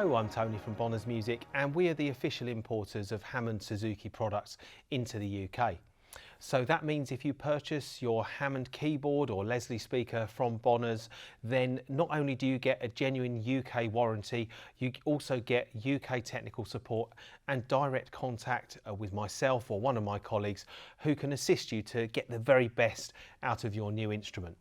Hello, I'm Tony from Bonner's Music, and we are the official importers of Hammond Suzuki products into the UK. So that means if you purchase your Hammond keyboard or Leslie speaker from Bonner's, then not only do you get a genuine UK warranty, you also get UK technical support and direct contact with myself or one of my colleagues who can assist you to get the very best out of your new instrument.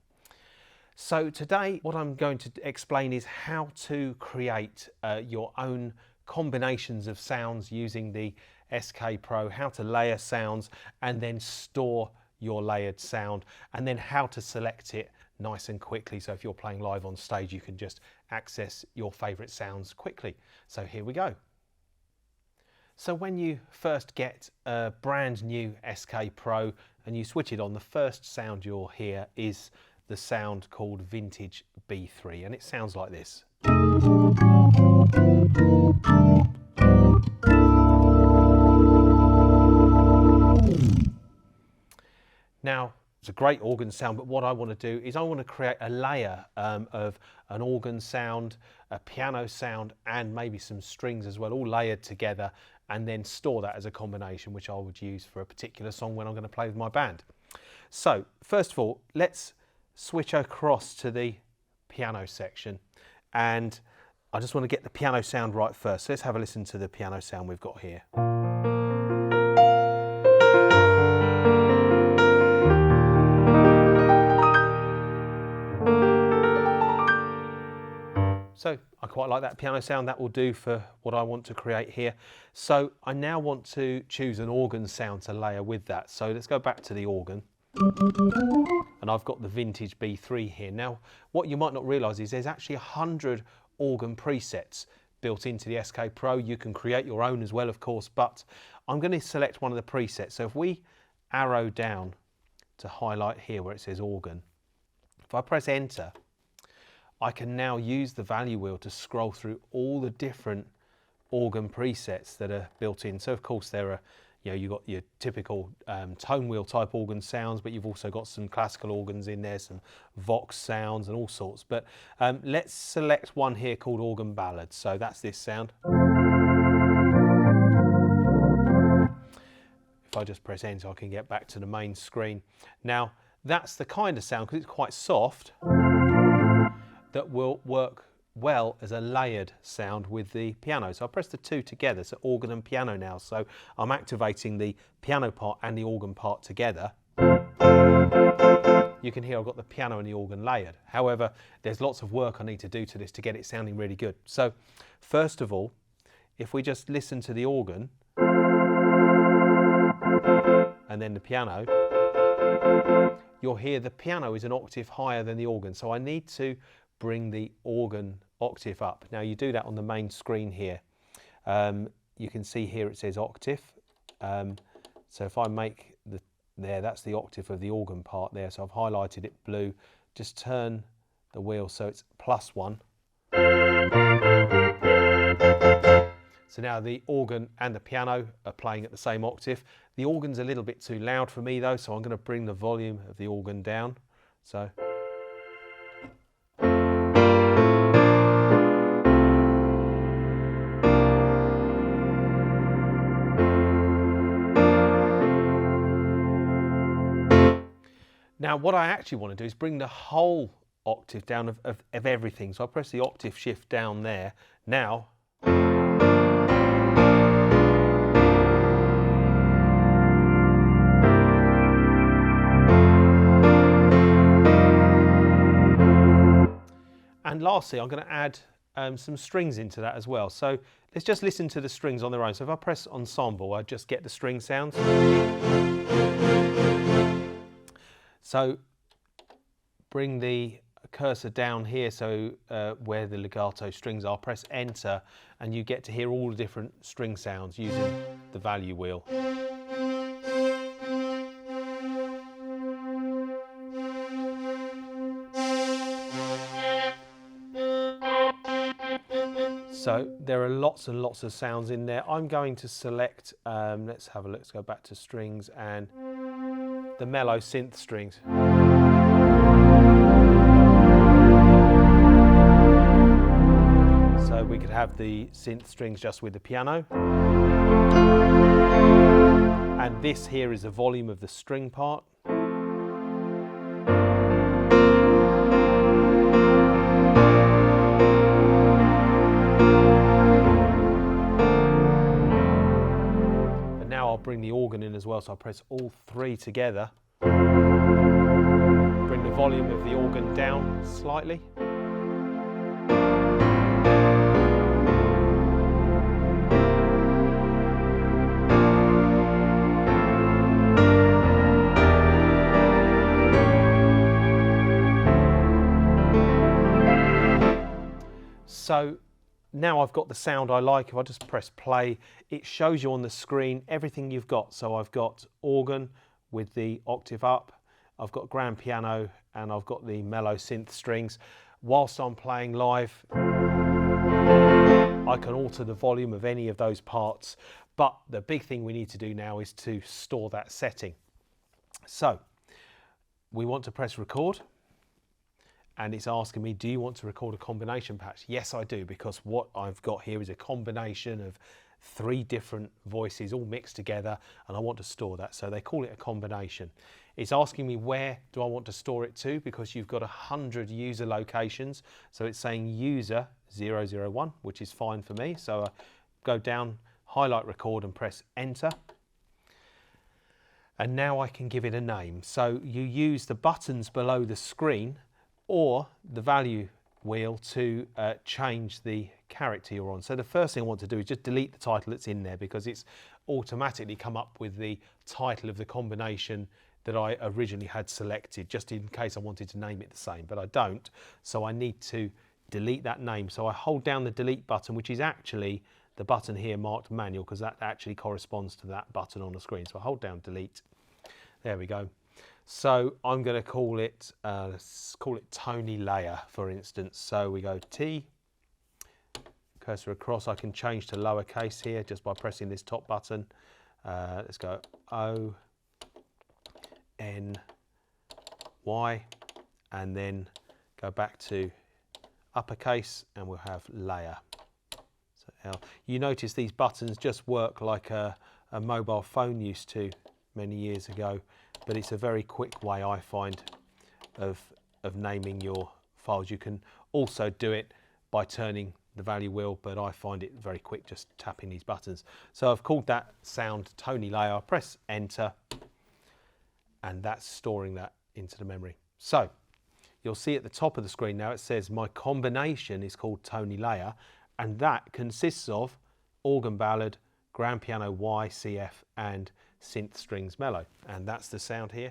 So today what I'm going to explain is how to create your own combinations of sounds using the SK Pro, how to layer sounds and then store your layered sound, and then how to select it nice and quickly. So if you're playing live on stage, you can just access your favorite sounds quickly. So here we go. So when you first get a brand new SK Pro and you switch it on, the first sound you'll hear is the sound called Vintage B3, and it sounds like this. Now, it's a great organ sound, but what I want to do is I want to create a layer of an organ sound, a piano sound, and maybe some strings as well, all layered together, and then store that as a combination, which I would use for a particular song when I'm going to play with my band. So, first of all, let's switch across to the piano section, and I just want to get the piano sound right first. So let's have a listen to the piano sound we've got here. So I quite like that piano sound. That will do for what I want to create here. So I now want to choose an organ sound to layer with that. So let's go back to the organ. And I've got the Vintage B3 here. Now, what you might not realise is there's actually 100 organ presets built into the SK Pro. You can create your own as well, of course, but I'm going to select one of the presets. So if we arrow down to highlight here where it says organ, if I press enter, I can now use the value wheel to scroll through all the different organ presets that are built in. So of course there are, you've got your typical tone wheel type organ sounds, but you've also got some classical organs in there, some Vox sounds and all sorts. But let's select one here called Organ Ballad. So that's this sound. If I just press enter, I can get back to the main screen. Now that's the kind of sound, because it's quite soft, that will work well as a layered sound with the piano. So I press the two together, so organ and piano now. So I'm activating the piano part and the organ part together. You can hear I've got the piano and the organ layered. However, there's lots of work I need to do to this to get it sounding really good. So first of all, if we just listen to the organ and then the piano, you'll hear the piano is an octave higher than the organ. So I need to bring the organ octave up. Now you do that on the main screen here. You can see here it says octave. So if I make that's the octave of the organ part there. So I've highlighted it blue. Just turn the wheel so it's +1. So now the organ and the piano are playing at the same octave. The organ's a little bit too loud for me though, so I'm going to bring the volume of the organ down. So now what I actually want to do is bring the whole octave down of everything. So I press the octave shift down there. Now and lastly, I'm going to add some strings into that as well. So let's just listen to the strings on their own. So if I press ensemble, I just get the string sounds. So bring the cursor down here, so where the legato strings are, press enter, and you get to hear all the different string sounds using the value wheel. So there are lots and lots of sounds in there. I'm going to select, let's have a look, let's go back to strings and the mellow synth strings. So we could have the synth strings just with the piano. And this here is the volume of the string part. And now I'll bring the organ in as well, so I'll press all three together. Bring the volume of the organ down slightly. So now I've got the sound I like. If I just press play, it shows you on the screen everything you've got. So I've got organ with the octave up, I've got grand piano, and I've got the mellow synth strings. Whilst I'm playing live, I can alter the volume of any of those parts. But the big thing we need to do now is to store that setting. So we want to press record. And it's asking me, do you want to record a combination patch? Yes, I do, because what I've got here is a combination of 3 different voices all mixed together, and I want to store that. So they call it a combination. It's asking me where do I want to store it to, because you've got 100 user locations. So it's saying user 001, which is fine for me. So I go down, highlight record and press enter. And now I can give it a name. So you use the buttons below the screen or the value wheel to change the character you're on. So the first thing I want to do is just delete the title that's in there, because it's automatically come up with the title of the combination that I originally had selected, just in case I wanted to name it the same, but I don't. So I need to delete that name. So I hold down the delete button, which is actually the button here marked manual, because that actually corresponds to that button on the screen. So I hold down delete. There we go. So I'm going to call it, let's call it Tony Layer, for instance. So we go T, cursor across. I can change to lowercase here just by pressing this top button. Let's go O, N, Y, and then go back to uppercase, and we'll have layer. So L. You notice these buttons just work like a mobile phone used to many years ago. But it's a very quick way, I find, of naming your files. You can also do it by turning the value wheel, but I find it very quick just tapping these buttons. So I've called that sound Tony Layer. I press enter, and that's storing that into the memory. So you'll see at the top of the screen now it says my combination is called Tony Layer, and that consists of organ ballad, grand piano Y, CF, and synth strings mellow, and that's the sound here.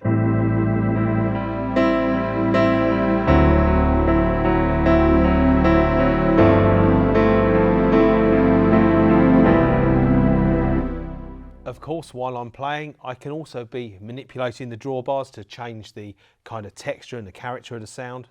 Of course, while I'm playing, I can also be manipulating the drawbars to change the kind of texture and the character of the sound.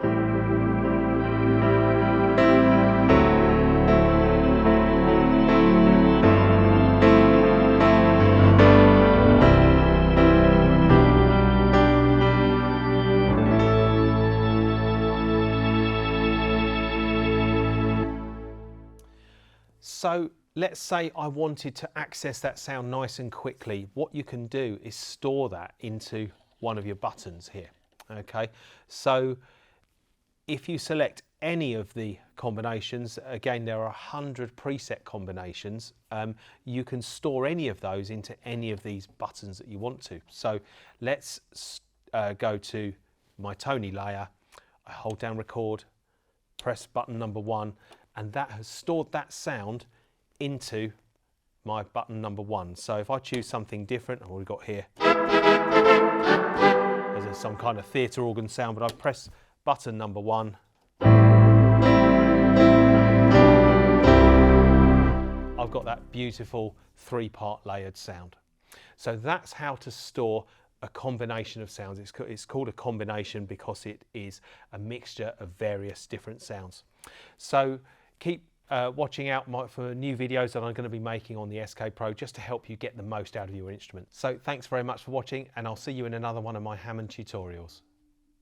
So let's say I wanted to access that sound nice and quickly. What you can do is store that into one of your buttons here. Okay, so if you select any of the combinations, again there are 100 preset combinations, you can store any of those into any of these buttons that you want to. So let's go to my Tony Layer, I hold down record, press button number 1, and that has stored that sound into my button number 1. So if I choose something different, what we've got here, there's some kind of theatre organ sound, but I press button number 1. I've got that beautiful 3-part layered sound. So that's how to store a combination of sounds. It's called a combination because it is a mixture of various different sounds. So keep watching out for new videos that I'm going to be making on the SK Pro, just to help you get the most out of your instrument. So thanks very much for watching, and I'll see you in another one of my Hammond tutorials.